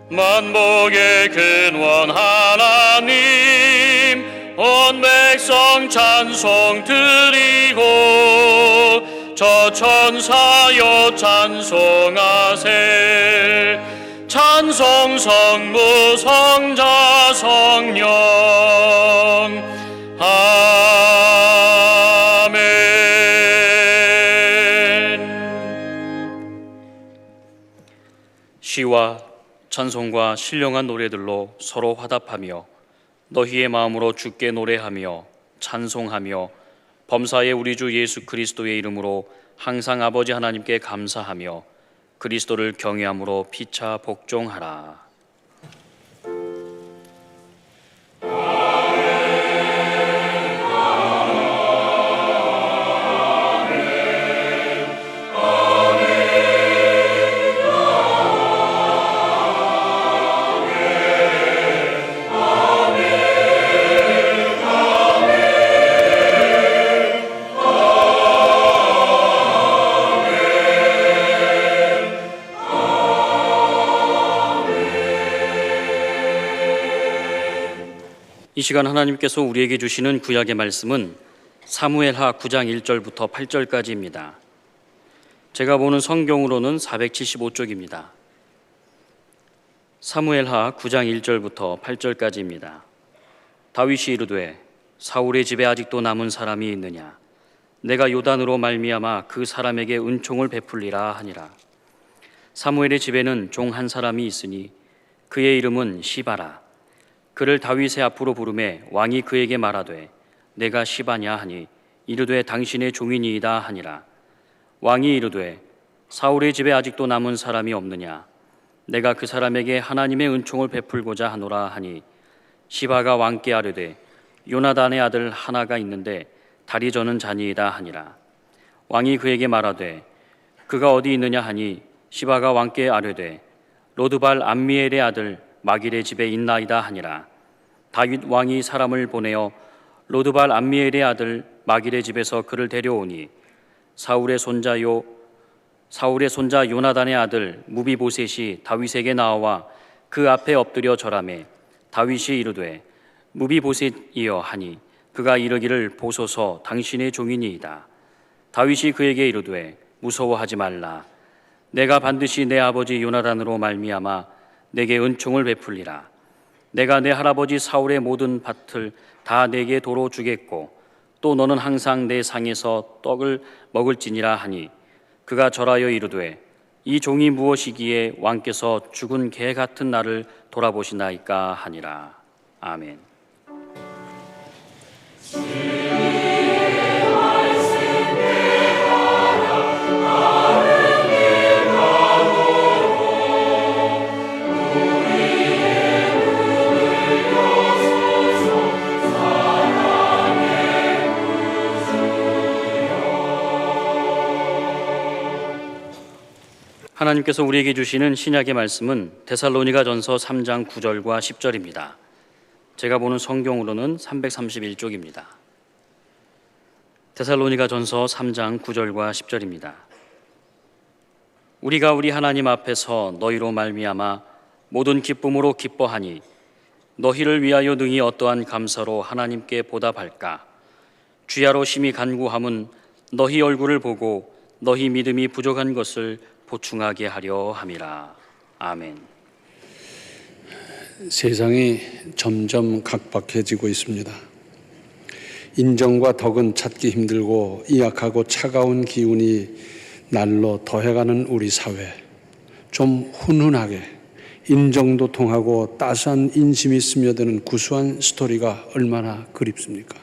만복의 근원 하나님, 온 백성 찬송 드리고 저 천사여 찬송하세. 찬송 성부 성자 성령 아멘. 시와 찬송과 신령한 노래들로 서로 화답하며 너희의 마음으로 주께 노래하며 찬송하며 범사의 우리 주 예수 그리스도의 이름으로 항상 아버지 하나님께 감사하며 그리스도를 경외함으로 피차 복종하라. 이 시간 하나님께서 우리에게 주시는 구약의 말씀은 사무엘하 9장 1절부터 8절까지입니다. 제가 보는 성경으로는 475쪽입니다. 사무엘하 9장 1절부터 8절까지입니다. 다윗이 이르되 사울의 집에 아직도 남은 사람이 있느냐? 내가 요단으로 말미암아 그 사람에게 은총을 베풀리라 하니라. 사무엘의 집에는 종 한 사람이 있으니 그의 이름은 시바라. 그를 다윗의 앞으로 부르매 왕이 그에게 말하되 내가 시바냐 하니 이르되 당신의 종이니이다 하니라. 왕이 이르되 사울의 집에 아직도 남은 사람이 없느냐? 내가 그 사람에게 하나님의 은총을 베풀고자 하노라 하니 시바가 왕께 아뢰되 요나단의 아들 하나가 있는데 다리 저는 자니이다 하니라. 왕이 그에게 말하되 그가 어디 있느냐 하니 시바가 왕께 아뢰되 로드발 암미엘의 아들 마길의 집에 있나이다 하니라. 다윗 왕이 사람을 보내어 로드발 암미엘의 아들 마길의 집에서 그를 데려오니 사울의 손자 요나단의 아들 무비보셋이 다윗에게 나와 그 앞에 엎드려 절하매 다윗이 이르되 무비보셋이여 하니 그가 이르기를 보소서 당신의 종이니이다. 다윗이 그에게 이르되 무서워하지 말라. 내가 반드시 내 아버지 요나단으로 말미암아 내게 은총을 베풀리라. 내가 내 할아버지 사울의 모든 밭을 다 내게 도로 주겠고 또 너는 항상 내 상에서 떡을 먹을지니라 하니 그가 절하여 이르되 이 종이 무엇이기에 왕께서 죽은 개 같은 나를 돌아보시나이까 하니라. 아멘. 하나님께서 우리에게 주시는 신약의 말씀은 데살로니가전서 3장 9절과 10절입니다. 제가 보는 성경으로는 331쪽입니다. 데살로니가전서 3장 9절과 10절입니다. 우리가 우리 하나님 앞에서 너희로 말미암아 모든 기쁨으로 기뻐하니 너희를 위하여 능히 어떠한 감사로 하나님께 보답할까? 주야로 심히 간구함은 너희 얼굴을 보고 너희 믿음이 부족한 것을 보충하게 하려 함이라. 아멘. 세상이 점점 각박해지고 있습니다. 인정과 덕은 찾기 힘들고 이악하고 차가운 기운이 날로 더해가는 우리 사회. 좀 훈훈하게 인정도 통하고 따스한 인심이 스며드는 구수한 스토리가 얼마나 그립습니까?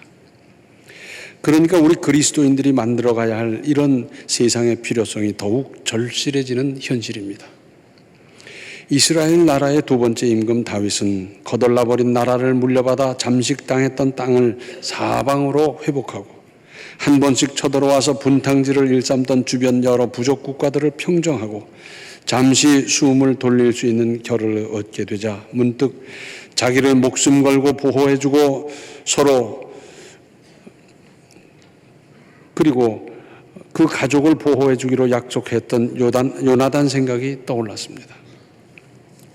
그러니까 우리 그리스도인들이 만들어가야 할 이런 세상의 필요성이 더욱 절실해지는 현실입니다. 이스라엘 나라의 두 번째 임금 다윗은 거덜나버린 나라를 물려받아 잠식당했던 땅을 사방으로 회복하고 한 번씩 쳐들어와서 분탕질을 일삼던 주변 여러 부족 국가들을 평정하고 잠시 숨을 돌릴 수 있는 겨를을 얻게 되자 문득 자기를 목숨 걸고 보호해주고 서로 그리고 그 가족을 보호해주기로 약속했던 요나단 생각이 떠올랐습니다.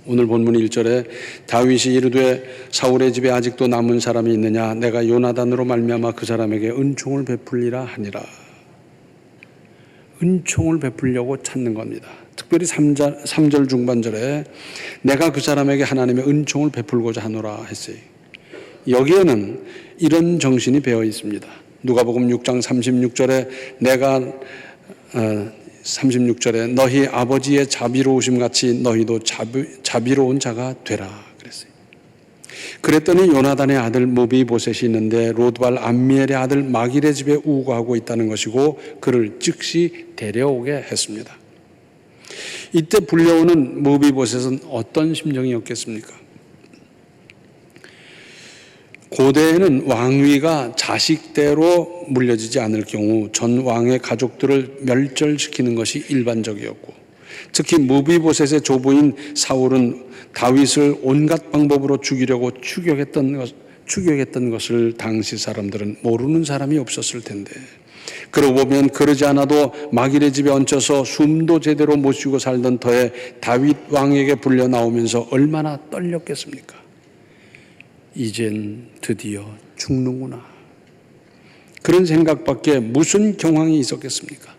오늘 본문 1절에 다윗이 이르되 사울의 집에 아직도 남은 사람이 있느냐 내가 요나단으로 말미암아 그 사람에게 은총을 베풀리라 하니라. 은총을 베풀려고 찾는 겁니다. 특별히 3절 중반절에 내가 그 사람에게 하나님의 은총을 베풀고자 하노라 했어요. 여기에는 이런 정신이 배어 있습니다. 누가복음 6장 36절에 내가 36절에 너희 아버지의 자비로우심 같이 너희도 자비로운 자가 되라 그랬어요. 그랬더니 요나단의 아들 무비보셋이 있는데 로드발 암미엘의 아들 마길의 집에 우거하고 있다는 것이고 그를 즉시 데려오게 했습니다. 이때 불려오는 무비보셋은 어떤 심정이었겠습니까? 고대에는 왕위가 자식대로 물려지지 않을 경우 전 왕의 가족들을 멸절시키는 것이 일반적이었고 특히 무비보셋의 조부인 사울은 다윗을 온갖 방법으로 죽이려고 추격했던 것을 당시 사람들은 모르는 사람이 없었을 텐데 그러고 보면 그러지 않아도 마길의 집에 얹혀서 숨도 제대로 못 쉬고 살던 터에 다윗 왕에게 불려 나오면서 얼마나 떨렸겠습니까? 이젠 드디어 죽는구나. 그런 생각밖에 무슨 경황이 있었겠습니까?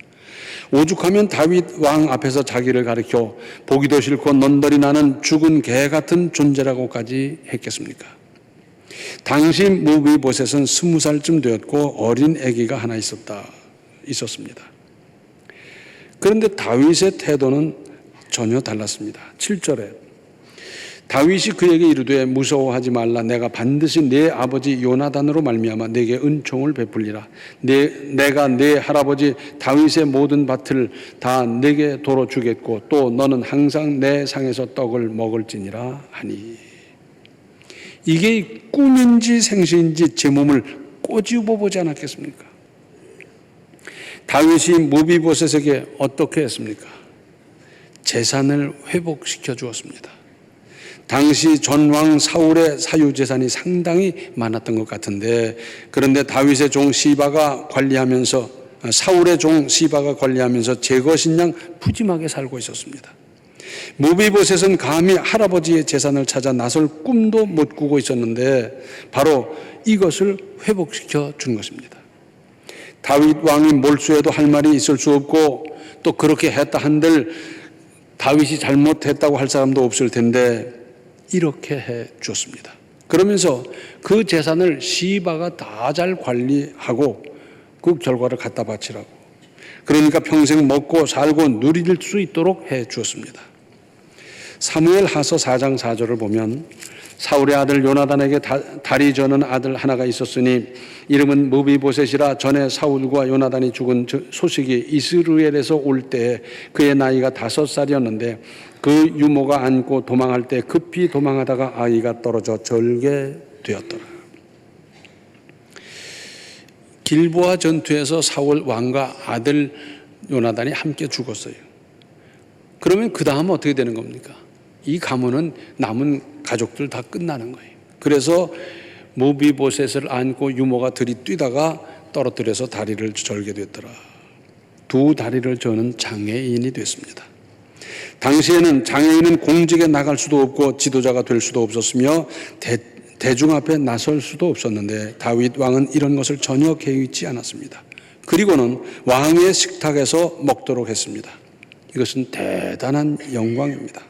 오죽하면 다윗 왕 앞에서 자기를 가리켜 보기도 싫고 넌더리 나는 죽은 개 같은 존재라고까지 했겠습니까? 당시 무비보셋은 20살쯤 되었고 어린 아기가 하나 있었습니다. 그런데 다윗의 태도는 전혀 달랐습니다. 7절에 다윗이 그에게 이르되 무서워하지 말라. 내가 반드시 내 아버지 요나단으로 말미암아 내게 은총을 베풀리라. 내가 내 할아버지 다윗의 모든 밭을 다 내게 도로 주겠고 또 너는 항상 내 상에서 떡을 먹을지니라 하니. 이게 꿈인지 생시인지 제 몸을 꼬집어 보지 않았겠습니까? 다윗이 무비보셋에게 어떻게 했습니까? 재산을 회복시켜 주었습니다. 당시 전왕 사울의 사유재산이 상당히 많았던 것 같은데 그런데 다윗의 종 시바가 관리하면서 사울의 종 시바가 관리하면서 제 것인 양 푸짐하게 살고 있었습니다. 무비보셋은 감히 할아버지의 재산을 찾아 나설 꿈도 못 꾸고 있었는데 바로 이것을 회복시켜 준 것입니다. 다윗 왕이 몰수해도 할 말이 있을 수 없고 또 그렇게 했다 한들 다윗이 잘못했다고 할 사람도 없을 텐데 이렇게 해 주었습니다. 그러면서 그 재산을 시바가 다 잘 관리하고 그 결과를 갖다 바치라고. 그러니까 평생 먹고 살고 누릴 수 있도록 해 주었습니다. 사무엘하서 4장 4절을 보면 사울의 아들 요나단에게 다리 저는 아들 하나가 있었으니 이름은 무비보셋이라 전에 사울과 요나단이 죽은 소식이 이스라엘에서 올 때에 그의 나이가 5살이었는데 그 유모가 안고 도망할 때 급히 도망하다가 아이가 떨어져 절게 되었더라. 길보아 전투에서 사울 왕과 아들 요나단이 함께 죽었어요. 그러면 그 다음 어떻게 되는 겁니까? 이 가문은 남은 가족들 다 끝나는 거예요. 그래서 무비보셋을 안고 유모가 들이뛰다가 떨어뜨려서 다리를 절게 됐더라. 두 다리를 저는 장애인이 됐습니다. 당시에는 장애인은 공직에 나갈 수도 없고 지도자가 될 수도 없었으며 대중 앞에 나설 수도 없었는데 다윗 왕은 이런 것을 전혀 개의치 않았습니다. 그리고는 왕의 식탁에서 먹도록 했습니다. 이것은 대단한 영광입니다.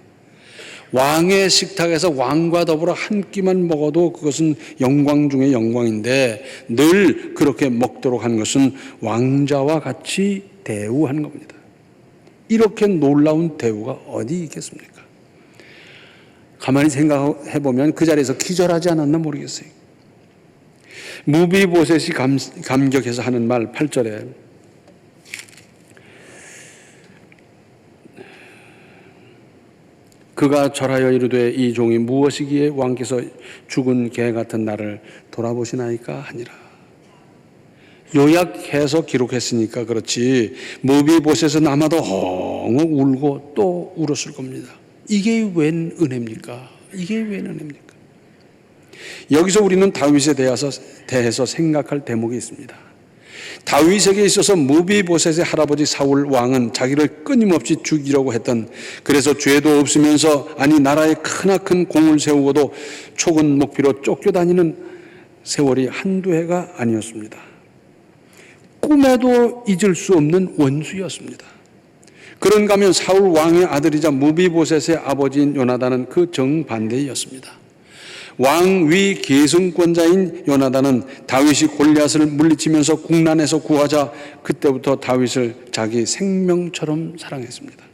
왕의 식탁에서 왕과 더불어 한 끼만 먹어도 그것은 영광 중의 영광인데 늘 그렇게 먹도록 한 것은 왕자와 같이 대우한 겁니다. 이렇게 놀라운 대우가 어디 있겠습니까? 가만히 생각해 보면 그 자리에서 기절하지 않았나 모르겠어요. 무비보셋이 감격해서 하는 말 8절에 그가 절하여 이르되 이 종이 무엇이기에 왕께서 죽은 개 같은 나를 돌아보시나이까 하니라. 요약해서 기록했으니까 그렇지 무비보셋은 아마도 엉엉 울고 또 울었을 겁니다. 이게 웬 은혜입니까? 이게 웬 은혜입니까? 여기서 우리는 다윗에 대해서 생각할 대목이 있습니다. 다윗에게 있어서 무비보셋의 할아버지 사울 왕은 자기를 끊임없이 죽이려고 했던, 그래서 죄도 없으면서 아니 나라에 크나큰 공을 세우고도 촉은 목피로 쫓겨다니는 세월이 한두 해가 아니었습니다. 꿈에도 잊을 수 없는 원수였습니다. 그런가 하면 사울 왕의 아들이자 무비보셋의 아버지인 요나단은 그 정반대였습니다. 왕위 계승권자인 요나단은 다윗이 골리앗을 물리치면서 국난에서 구하자 그때부터 다윗을 자기 생명처럼 사랑했습니다.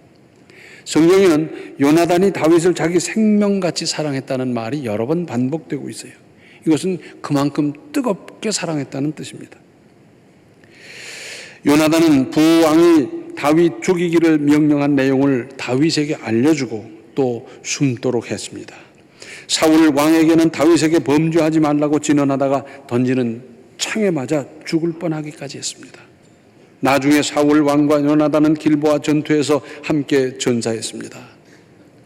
성경에는 요나단이 다윗을 자기 생명같이 사랑했다는 말이 여러 번 반복되고 있어요. 이것은 그만큼 뜨겁게 사랑했다는 뜻입니다. 요나단은 부왕이 다윗 죽이기를 명령한 내용을 다윗에게 알려주고 또 숨도록 했습니다. 사울 왕에게는 다윗에게 범죄하지 말라고 진언하다가 던지는 창에 맞아 죽을 뻔하기까지 했습니다. 나중에 사울 왕과 요나단은 길보아 전투에서 함께 전사했습니다.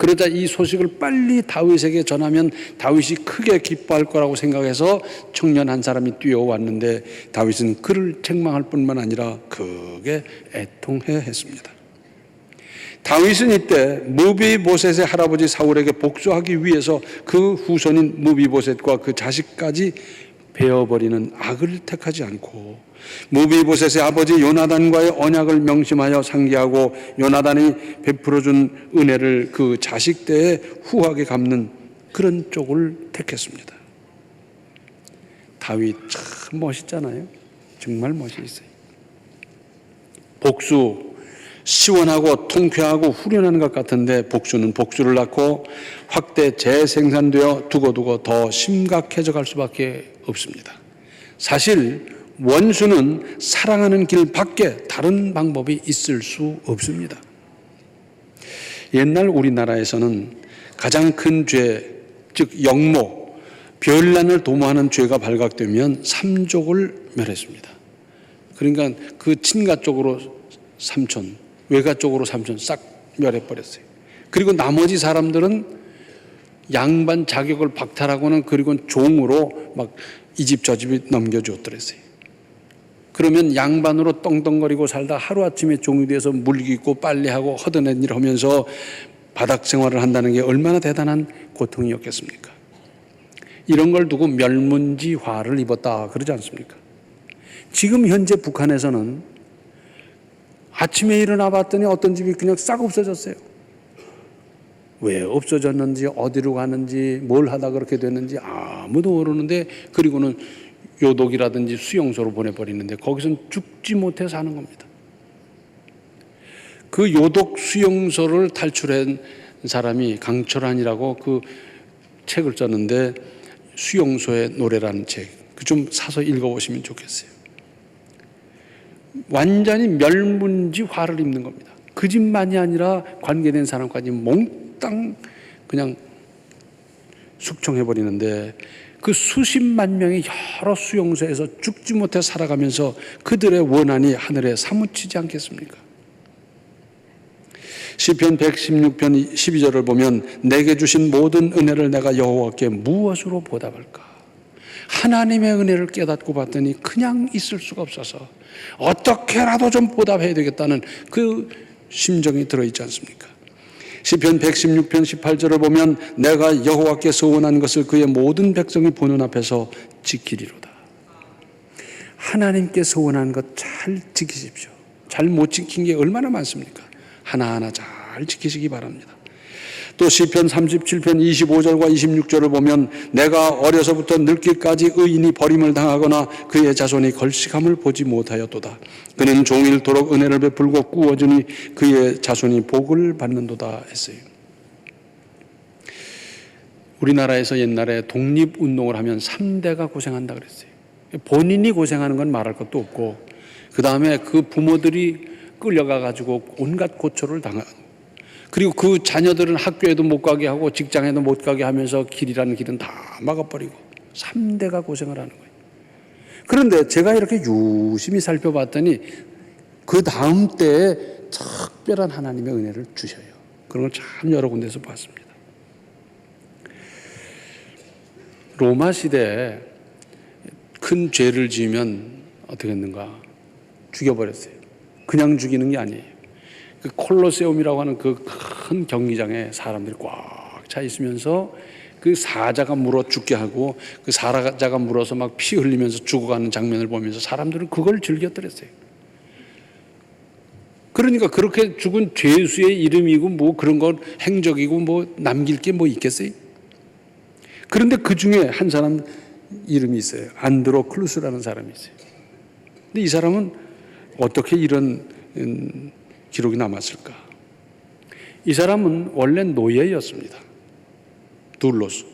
그러자 이 소식을 빨리 다윗에게 전하면 다윗이 크게 기뻐할 거라고 생각해서 청년 한 사람이 뛰어왔는데 다윗은 그를 책망할 뿐만 아니라 크게 애통해 했습니다. 다윗은 이때 무비보셋의 할아버지 사울에게 복수하기 위해서 그 후손인 무비보셋과 그 자식까지 베어버리는 악을 택하지 않고 무비보셋의 아버지 요나단과의 언약을 명심하여 상기하고 요나단이 베풀어준 은혜를 그 자식 때에 후하게 갚는 그런 쪽을 택했습니다. 다윗 참 멋있잖아요. 정말 멋있어요. 복수 시원하고 통쾌하고 후련한 것 같은데 복수는 복수를 낳고 확대 재생산되어 두고두고 더 심각해져 갈 수밖에 없습니다. 사실 원수는 사랑하는 길 밖에 다른 방법이 있을 수 없습니다. 옛날 우리나라에서는 가장 큰 죄, 즉 영모, 별난을 도모하는 죄가 발각되면 삼족을 멸했습니다. 그러니까 그 친가 쪽으로 삼촌, 외가 쪽으로 삼촌 싹 멸해버렸어요. 그리고 나머지 사람들은 양반 자격을 박탈하고는 그리고 종으로 막 이 집 저 집이 넘겨줬더랬어요. 그러면 양반으로 떵떵거리고 살다 하루아침에 종이 돼서 물기고 빨래하고 허드렛 일 하면서 바닥 생활을 한다는 게 얼마나 대단한 고통이었겠습니까? 이런 걸 두고 멸문지화를 입었다 그러지 않습니까? 지금 현재 북한에서는 아침에 일어나 봤더니 어떤 집이 그냥 싹 없어졌어요. 왜 없어졌는지, 어디로 가는지, 뭘 하다 그렇게 됐는지 아무도 모르는데, 그리고는 요독이라든지 수용소로 보내버리는데 거기서는 죽지 못해 사는 겁니다. 그 요독 수용소를 탈출한 사람이 강철환이라고 그 책을 썼는데, 수용소의 노래라는 책, 그 좀 사서 읽어보시면 좋겠어요. 완전히 멸문지화를 입는 겁니다. 그 집만이 아니라 관계된 사람까지 몽땅 그냥 숙청해버리는데, 그 수십만 명이 여러 수용소에서 죽지 못해 살아가면서 그들의 원한이 하늘에 사무치지 않겠습니까? 시편 116편 12절을 보면 내게 주신 모든 은혜를 내가 여호와께 무엇으로 보답할까? 하나님의 은혜를 깨닫고 봤더니 그냥 있을 수가 없어서 어떻게라도 좀 보답해야 되겠다는 그 심정이 들어있지 않습니까? 시편 116편 18절을 보면 내가 여호와께 서원한 것을 그의 모든 백성이 보는 앞에서 지키리로다. 하나님께 서원한 것 잘 지키십시오. 잘 못 지킨 게 얼마나 많습니까? 하나하나 잘 지키시기 바랍니다. 또 시편 37편 25절과 26절을 보면 내가 어려서부터 늙기까지 의인이 버림을 당하거나 그의 자손이 걸식함을 보지 못하였도다. 그는 종일토록 은혜를 베풀고 꾸어주니 그의 자손이 복을 받는도다 했어요. 우리나라에서 옛날에 독립운동을 하면 3대가 고생한다 그랬어요. 본인이 고생하는 건 말할 것도 없고, 그 다음에 그 부모들이 끌려가가지고 온갖 고초를 당하고, 그리고 그 자녀들은 학교에도 못 가게 하고 직장에도 못 가게 하면서 길이라는 길은 다 막아버리고 3대가 고생을 하는 거예요. 그런데 제가 이렇게 유심히 살펴봤더니 그 다음 때에 특별한 하나님의 은혜를 주셔요. 그런 걸 참 여러 군데서 봤습니다. 로마 시대에 큰 죄를 지으면 어떻게 했는가? 죽여버렸어요. 그냥 죽이는 게 아니에요. 그 콜로세움이라고 하는 그 큰 경기장에 사람들이 꽉 차 있으면서 그 사자가 물어 죽게 하고 그 사자가 물어서 막 피 흘리면서 죽어가는 장면을 보면서 사람들은 그걸 즐겼더랬어요. 그러니까 그렇게 죽은 죄수의 이름이고 뭐 그런 건 행적이고 뭐 남길 게 뭐 있겠어요? 그런데 그 중에 한 사람 이름이 있어요. 안드로클루스라는 사람이 있어요. 근데 이 사람은 어떻게 이런 기록이 남았을까? 이 사람은 원래 노예였습니다. 둘로스.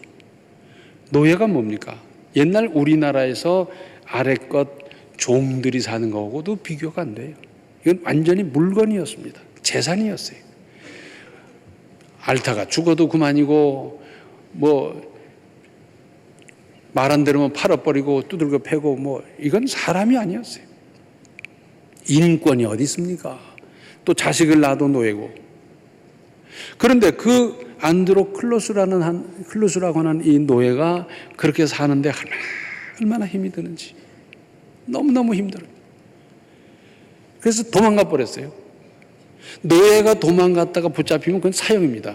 노예가 뭡니까? 옛날 우리나라에서 아래껏 종들이 사는 거하고도 비교가 안 돼요. 이건 완전히 물건이었습니다. 재산이었어요. 앓다가 죽어도 그만이고 뭐 말 안 들으면 팔아버리고 두들겨 패고 뭐 이건 사람이 아니었어요. 인권이 어디 있습니까? 또 자식을 낳아도 노예고. 그런데 그 안드로클로스라고 하는 이 노예가 그렇게 사는데 얼마나 힘이 드는지 너무너무 힘들어요. 그래서 도망가 버렸어요. 노예가 도망갔다가 붙잡히면 그건 사형입니다.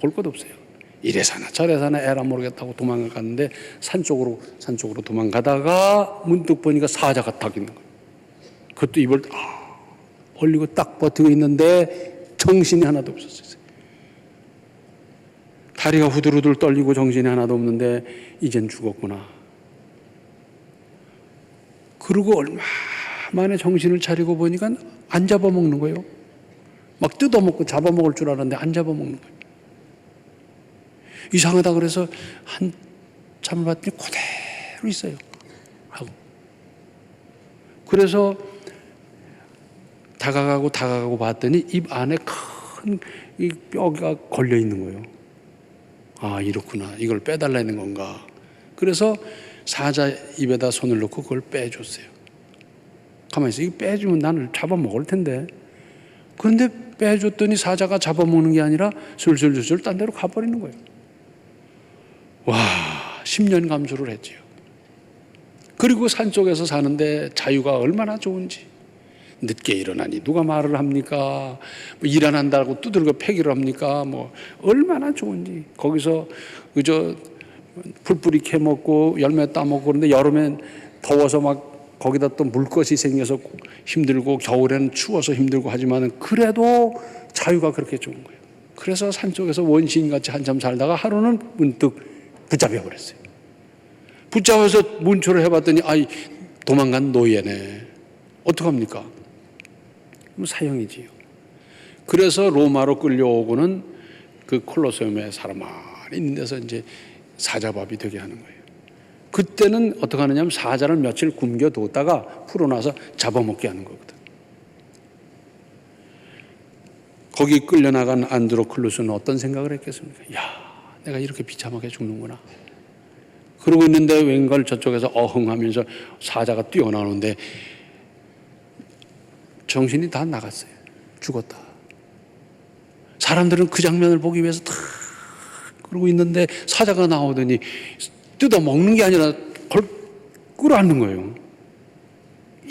볼 것 없어요. 이래 사나 저래 사나 에라 모르겠다고 도망갔는데 산쪽으로 도망가다가 문득 보니까 사자가 딱 있는 거예요. 그것도 입을 벌리고 딱 버티고 있는데 정신이 하나도 없었어요. 다리가 후들후들 떨리고 정신이 하나도 없는데 이젠 죽었구나. 그러고 얼마 만에 정신을 차리고 보니까 안 잡아먹는 거예요. 막 뜯어먹고 잡아먹을 줄 알았는데 안 잡아먹는 거예요. 이상하다 그래서 한참을 봤더니 그대로 있어요. 하고. 그래서 다가가고 봤더니 입 안에 큰 이 뼈가 걸려 있는 거예요. 아, 이렇구나. 이걸 빼달라는 건가. 그래서 사자 입에다 손을 넣고 그걸 빼줬어요. 가만히 있어. 이거 빼주면 나는 잡아먹을 텐데. 그런데 빼줬더니 사자가 잡아먹는 게 아니라 슬슬 딴 데로 가버리는 거예요. 와, 10년 감수를 했지요. 그리고 산속에서 사는데 자유가 얼마나 좋은지. 늦게 일어나니 누가 말을 합니까? 뭐 일 안 한다고 두들겨 패기를 합니까? 뭐 얼마나 좋은지. 거기서 그저 풀뿌리 캐먹고 열매 따먹고 그런데 여름엔 더워서 막 거기다 또 물것이 생겨서 힘들고 겨울에는 추워서 힘들고 하지만 그래도 자유가 그렇게 좋은 거예요. 그래서 산속에서 원시인같이 한참 살다가 하루는 문득 붙잡혀 버렸어요. 붙잡아서 문초를 해봤더니 아이 도망간 노예네. 어떡합니까? 그럼 사형이지요. 그래서 로마로 끌려오고는 그 콜로세움에 사람 많이 있는 데서 이제 사자밥이 되게 하는 거예요. 그때는 어떻게 하느냐면 사자를 며칠 굶겨뒀다가 풀어놔서 잡아먹게 하는 거거든. 거기 끌려나간 안드로클루스는 어떤 생각을 했겠습니까? 야, 내가 이렇게 비참하게 죽는구나. 그러고 있는데 웬걸 저쪽에서 어흥하면서 사자가 뛰어나오는데 정신이 다 나갔어요. 죽었다. 사람들은 그 장면을 보기 위해서 다 그러고 있는데 사자가 나오더니 뜯어먹는 게 아니라 끌어안는 거예요.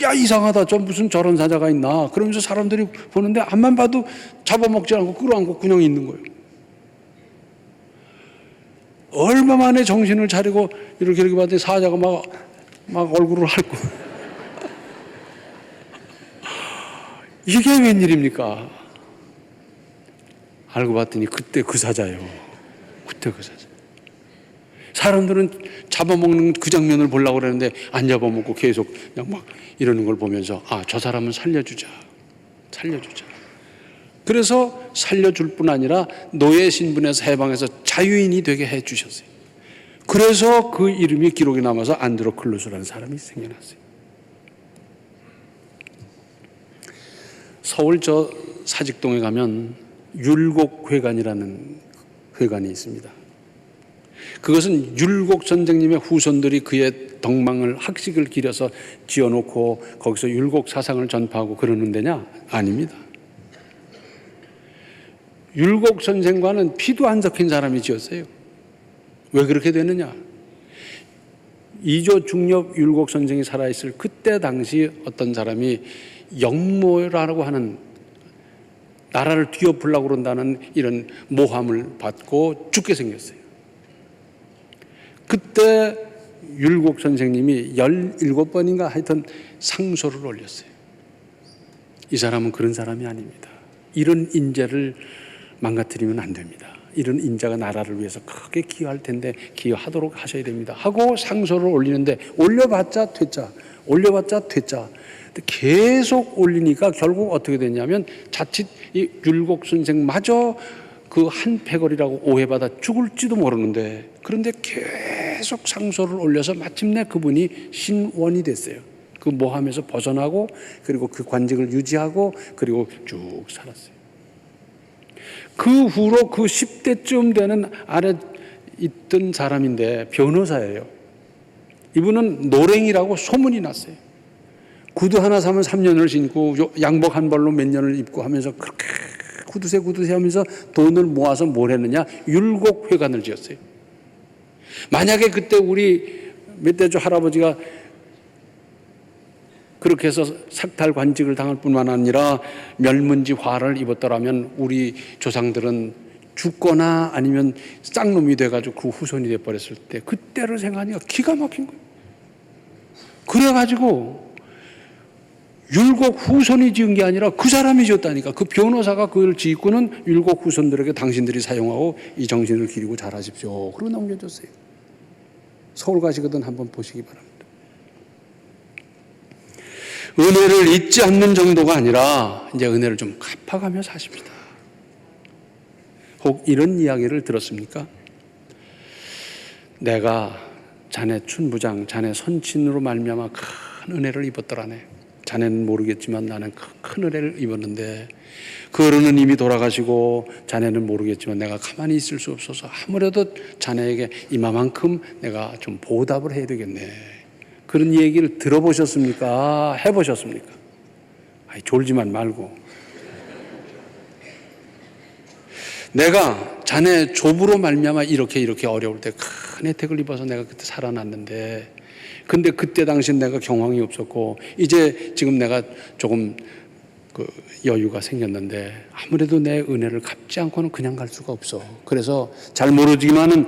야, 이상하다. 저 무슨 저런 사자가 있나. 그러면서 사람들이 보는데 앞만 봐도 잡아먹지 않고 끌어안고 그냥 있는 거예요. 얼마 만에 정신을 차리고 이렇게 봤더니 사자가 막 얼굴을 핥고 이게 웬일입니까? 알고 봤더니 그때 그 사자예요. 그때 그 사자. 사람들은 잡아먹는 그 장면을 보려고 그러는데 안 잡아먹고 계속 그냥 막 이러는 걸 보면서 아, 저 사람은 살려주자. 그래서 살려줄 뿐 아니라 노예 신분에서 해방해서 자유인이 되게 해주셨어요. 그래서 그 이름이 기록에 남아서 안드로클루스라는 사람이 생겨났어요. 서울 저 사직동에 가면 율곡회관이라는 회관이 있습니다. 그것은 율곡 선생님의 후손들이 그의 덕망을 학식을 기려서 지어놓고 거기서 율곡 사상을 전파하고 그러는 데냐? 아닙니다. 율곡 선생과는 피도 안 섞인 사람이 지었어요. 왜 그렇게 되느냐? 이조 중엽 율곡 선생이 살아있을 그때 당시 어떤 사람이 역모라고 하는 나라를 뒤엎으려고 그런다는 이런 모함을 받고 죽게 생겼어요. 그때 율곡 선생님이 17번인가 하여튼 상소를 올렸어요. 이 사람은 그런 사람이 아닙니다. 이런 인재를 망가뜨리면 안 됩니다. 이런 인재가 나라를 위해서 크게 기여할 텐데 기여하도록 하셔야 됩니다 하고 상소를 올리는데 올려봤자 퇴짜, 올려봤자 퇴짜. 계속 올리니까 결국 어떻게 됐냐면 자칫 이 율곡 선생마저 그 한 패거리라고 오해받아 죽을지도 모르는데, 그런데 계속 상소를 올려서 마침내 그분이 신원이 됐어요. 그 모함에서 벗어나고 그리고 그 관직을 유지하고 그리고 쭉 살았어요. 그 후로 그 10대쯤 되는 아래 있던 사람인데 변호사예요. 이분은 노랭이라고 소문이 났어요. 구두 하나 사면 3년을 신고 양복 한 벌로 몇 년을 입고 하면서 그렇게 구두쇠 하면서 돈을 모아서 뭘 했느냐? 율곡회관을 지었어요. 만약에 그때 우리 멧돼지 할아버지가 그렇게 해서 삭탈 관직을 당할 뿐만 아니라 멸문지 화를 입었더라면 우리 조상들은 죽거나 아니면 쌍놈이 돼가지고 그 후손이 돼버렸을 때 그때를 생각하니까 기가 막힌 거예요. 그래가지고 율곡 후손이 지은 게 아니라 그 사람이 지었다니까. 그 변호사가 그걸 짓고는 율곡 후손들에게 당신들이 사용하고 이 정신을 기리고 잘하십시오. 그러고 넘겨줬어요. 서울 가시거든 한번 보시기 바랍니다. 은혜를 잊지 않는 정도가 아니라 이제 은혜를 좀 갚아가며 사십시다. 혹 이런 이야기를 들었습니까? 내가 자네 춘부장, 자네 선친으로 말미암아 큰 은혜를 입었더라네. 자네는 모르겠지만 나는 큰 은혜를 입었는데 그 어른은 이미 돌아가시고 자네는 모르겠지만 내가 가만히 있을 수 없어서 아무래도 자네에게 이만큼 내가 좀 보답을 해야 되겠네. 그런 얘기를 들어보셨습니까? 해보셨습니까? 아이, 졸지만 말고. 내가 자네 조부로 말미암아 이렇게 어려울 때 큰 혜택을 입어서 내가 그때 살아났는데, 근데 그때 당시 내가 경황이 없었고 이제 지금 내가 조금 그 여유가 생겼는데 아무래도 내 은혜를 갚지 않고는 그냥 갈 수가 없어. 그래서 잘 모르지만은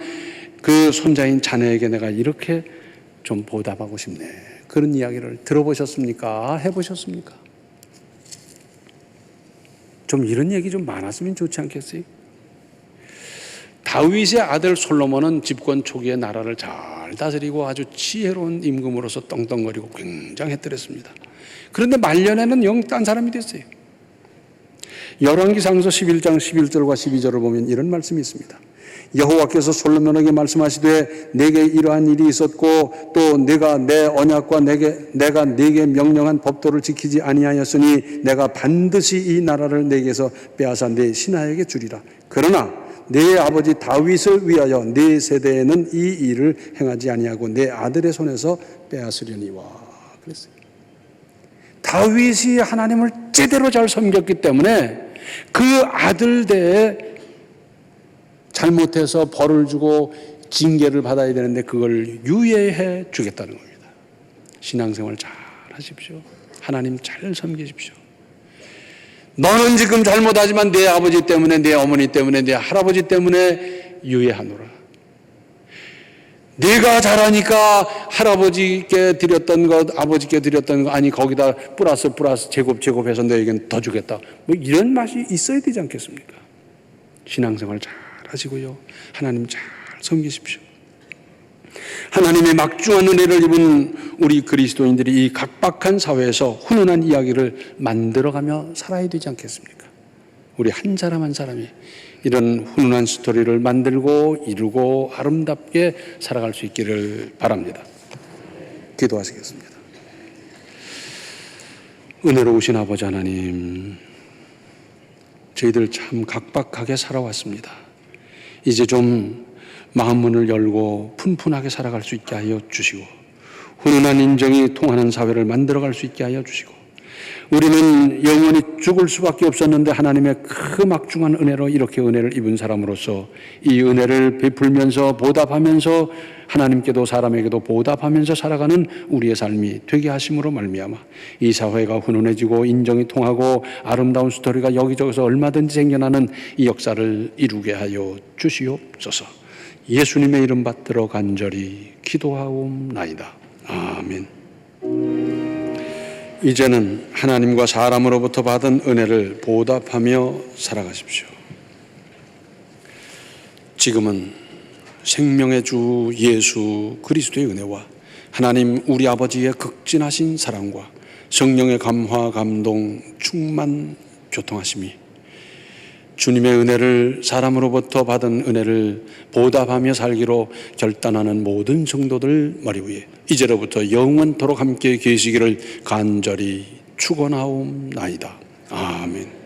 그 손자인 자네에게 내가 이렇게 좀 보답하고 싶네. 그런 이야기를 들어보셨습니까? 해보셨습니까? 좀 이런 얘기 좀 많았으면 좋지 않겠어요? 다윗의 아들 솔로몬은 집권 초기에 나라를 잘 다스리고 아주 지혜로운 임금으로서 떵떵거리고 굉장했더랬습니다. 그런데 말년에는 영 딴 사람이 됐어요. 열왕기상서 11장 11절과 12절을 보면 이런 말씀이 있습니다. 여호와께서 솔로몬에게 말씀하시되 내게 이러한 일이 있었고 또 내가 내 언약과 내가 네게 명령한 법도를 지키지 아니하였으니 내가 반드시 이 나라를 내게서 빼앗아 내 신하에게 주리라. 그러나 내 아버지 다윗을 위하여 네 세대에는 이 일을 행하지 아니하고 내 아들의 손에서 빼앗으려니와. 그랬어요. 다윗이 하나님을 제대로 잘 섬겼기 때문에 그 아들대에 잘못해서 벌을 주고 징계를 받아야 되는데 그걸 유예해 주겠다는 겁니다. 신앙생활 잘 하십시오. 하나님 잘 섬기십시오. 너는 지금 잘못하지만 내 아버지 때문에, 내 어머니 때문에, 내 할아버지 때문에 유예하노라. 네가 잘하니까 할아버지께 드렸던 것, 아버지께 드렸던 것, 아니 거기다 플러스 제곱해서 너에겐 더 주겠다. 뭐 이런 맛이 있어야 되지 않겠습니까? 신앙생활 잘 하시고요. 하나님 잘 섬기십시오. 하나님의 막중한 은혜를 입은 우리 그리스도인들이 이 각박한 사회에서 훈훈한 이야기를 만들어가며 살아야 되지 않겠습니까? 우리 한 사람 한 사람이 이런 훈훈한 스토리를 만들고 이루고 아름답게 살아갈 수 있기를 바랍니다. 기도하시겠습니다. 은혜로우신 아버지 하나님, 저희들 참 각박하게 살아왔습니다. 이제 좀 마음 문을 열고 푼푼하게 살아갈 수 있게 하여 주시고 훈훈한 인정이 통하는 사회를 만들어갈 수 있게 하여 주시고 우리는 영원히 죽을 수밖에 없었는데 하나님의 그 막중한 은혜로 이렇게 은혜를 입은 사람으로서 이 은혜를 베풀면서 보답하면서 하나님께도 사람에게도 보답하면서 살아가는 우리의 삶이 되게 하심으로 말미암아 이 사회가 훈훈해지고 인정이 통하고 아름다운 스토리가 여기저기서 얼마든지 생겨나는 이 역사를 이루게 하여 주시옵소서. 예수님의 이름 받들어 간절히 기도하옵나이다. 아멘. 이제는 하나님과 사람으로부터 받은 은혜를 보답하며 살아가십시오. 지금은 생명의 주 예수 그리스도의 은혜와 하나님 우리 아버지의 극진하신 사랑과 성령의 감화 감동 충만 교통하심이 주님의 은혜를 사람으로부터 받은 은혜를 보답하며 살기로 결단하는 모든 성도들 머리 위에 이제로부터 영원토록 함께 계시기를 간절히 축원하옵나이다. 아멘.